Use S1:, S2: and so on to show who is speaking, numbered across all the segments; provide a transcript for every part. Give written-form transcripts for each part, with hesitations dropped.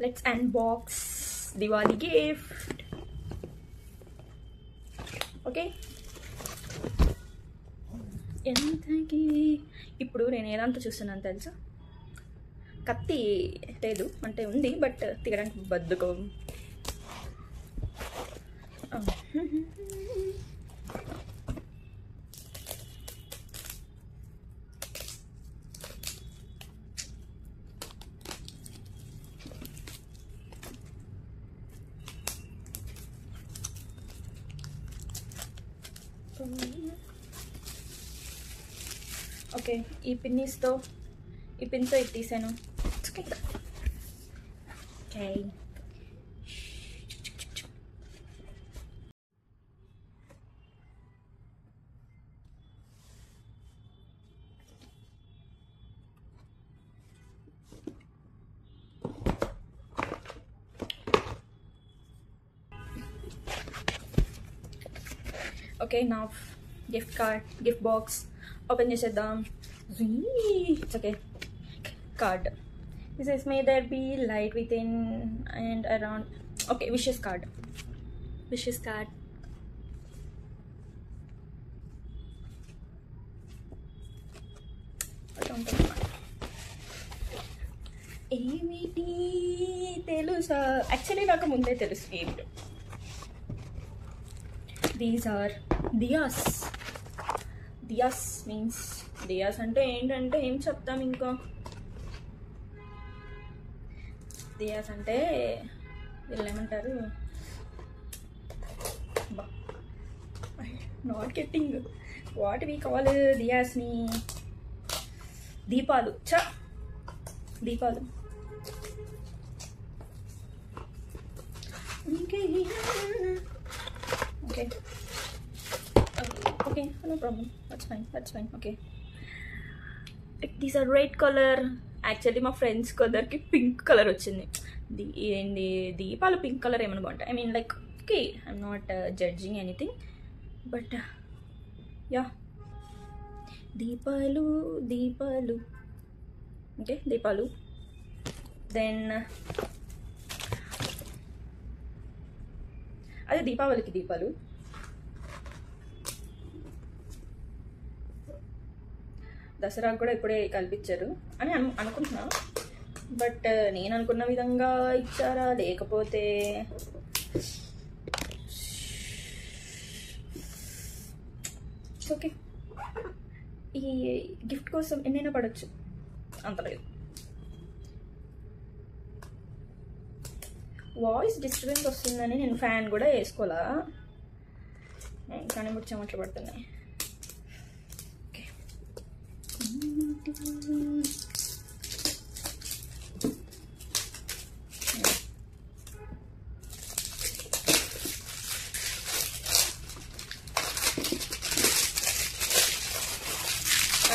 S1: Let's unbox Diwali gift. Okay. ఎంతకి ఇప్పుడు నేను ఏదంతా చూస్తున్నాను తెలుసా, కత్తి లేదు అంటే ఉంది బట్ తీయడానికి బద్ధకం. ఓకే, ఈ పిన్నితో ఇది తీసాను. ఓకే, ఓకే నా గిఫ్ట్ బాక్స్ ఓపెన్ చేసేద్దాం. It's okay. Card. This says may there be light within and around. Okay, wishes card. ఏమిటి తెలుసా? యాక్చువల్లీ నాకు ముందే తెలుసు ఏమిటి. These are diyas. Diyas means diyas అంటే ఏంటంటే ఏం చెప్తాం, ఇంకా దియాస్ అంటే వీళ్ళు ఏమంటారు, not getting what we call దియాస్ని, దీపాలు. దీపాలు. Okay okay, no problem, that's fine. Okay, these are red color. Actually మా ఫ్రెండ్స్ కలర్కి పింక్ కలర్ వచ్చింది. ఏంటి దీపాలు పింక్ కలర్ ఏమైనా బాగుంటాయి. I mean like okay, I'm not judging anything but yeah, దీపాలు. ఓకే, దీపాలు. దెన్ అదే దీపావళికి దీపాలు. దసరాకు కూడా ఇప్పుడే కల్పించారు అని అనుకుంటున్నా, బట్ నేను అనుకున్న విధంగా ఇచ్చారా లేకపోతే ఓకే. ఈ గిఫ్ట్ కోసం ఎన్నైనా పడవచ్చు, అంతలేదు. వాయిస్ డిస్టర్బెన్స్ వస్తుందని నేను ఫ్యాన్ కూడా వేసుకోవాలా, కానీ ముచ్చమట్లు పడుతున్నాయి.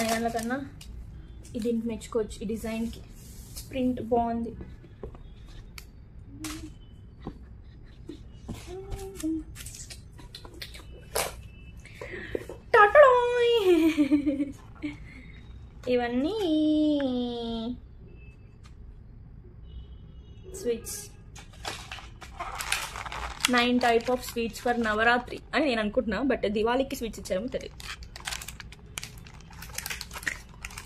S1: దానికన్నా ఇది మెచ్చుకోవచ్చు, ఈ డిజైన్కి ప్రింట్ బాగుంది. ఇవన్నీ sweets, 9 type of sweets for Navratri అని నేను అనుకుంటున్నా, బట్ దివాళీకి స్వీట్స్ ఇచ్చారేమో తెలియదు.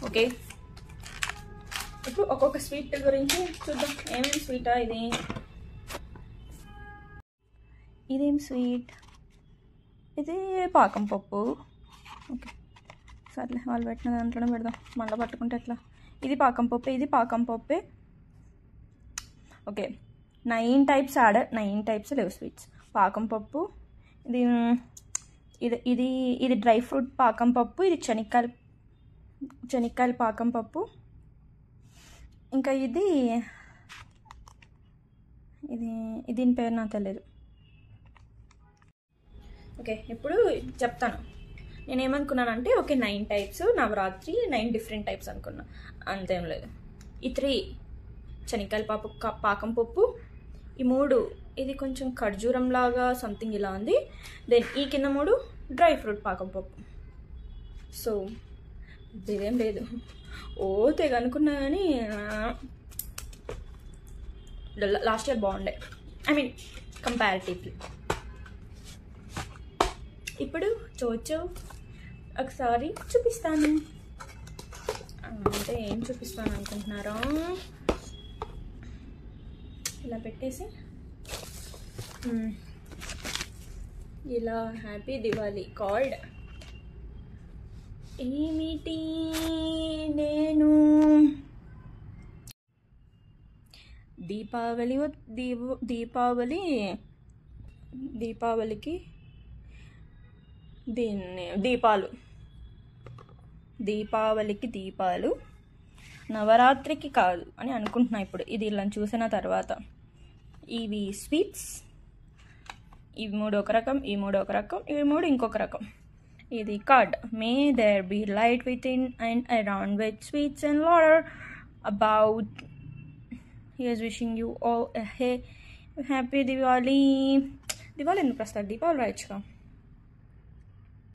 S1: ఓకే, ఇప్పుడు ఒక్కొక్క స్వీట్ గురించి చూద్దాం. ఏమేమి స్వీటా ఇది? ఇదేం స్వీట్? ఇది పాకం పప్పు. ఓకే సర్లే, వాళ్ళు పెట్టిన దాంట్లోనే పెడదాం, మళ్ళీ పట్టుకుంటే ఎట్లా. ఇది పాకం పప్పే. ఓకే, 9 types 9 types లేవు స్వీట్స్. పాకం పప్పు, ఇది డ్రై ఫ్రూట్ పాకం పప్పు, ఇది శనక్కాయల పాకం పప్పు, ఇంకా ఇది దీని పేరు నాకు తెలియదు. ఓకే, ఇప్పుడు చెప్తాను. నేనేమనుకున్నానంటే okay 9 types Navratri, 9 different types అనుకున్నా, అంతేం లేదు. ఈ 3 శనక్కాయల పాకం పప్పు, ఈ 3 ఇది కొంచెం ఖర్జూరం లాగా సంథింగ్ ఇలా ఉంది. దెన్ ఈ కింద 3 డ్రై ఫ్రూట్ పాకం పప్పు. సో ఇదేం లేదు, ఓ తెగ అనుకున్నా కానీ లాస్ట్ ఇయర్ బాగుండే, ఐ మీన్ కంపారిటివ్లీ. ఇప్పుడు చోచో ఒకసారి చూపిస్తాను. అంటే ఏం చూపిస్తాను అనుకుంటున్నారా? ఇలా పెట్టేసి ఇలా హ్యాపీ దివాళీ కార్డ్. ఏమిటి నేను దీపావళికి దీన్ని దీపాలు నవరాత్రికి కాదు అని అనుకుంటున్నా ఇప్పుడు, ఇది ఇలా చూసిన తర్వాత. ఇవి స్వీట్స్, ఇవి 3 ఒక రకం, ఈ 3 ఒక రకం, ఇవి 3 ఇంకొక రకం. ఇది card. May there be light within and around with sweets and water about. Here's wishing you all happy Diwali. Diwali ఎందుకు వస్తారు? దీపావళి రాయొచ్చుగా.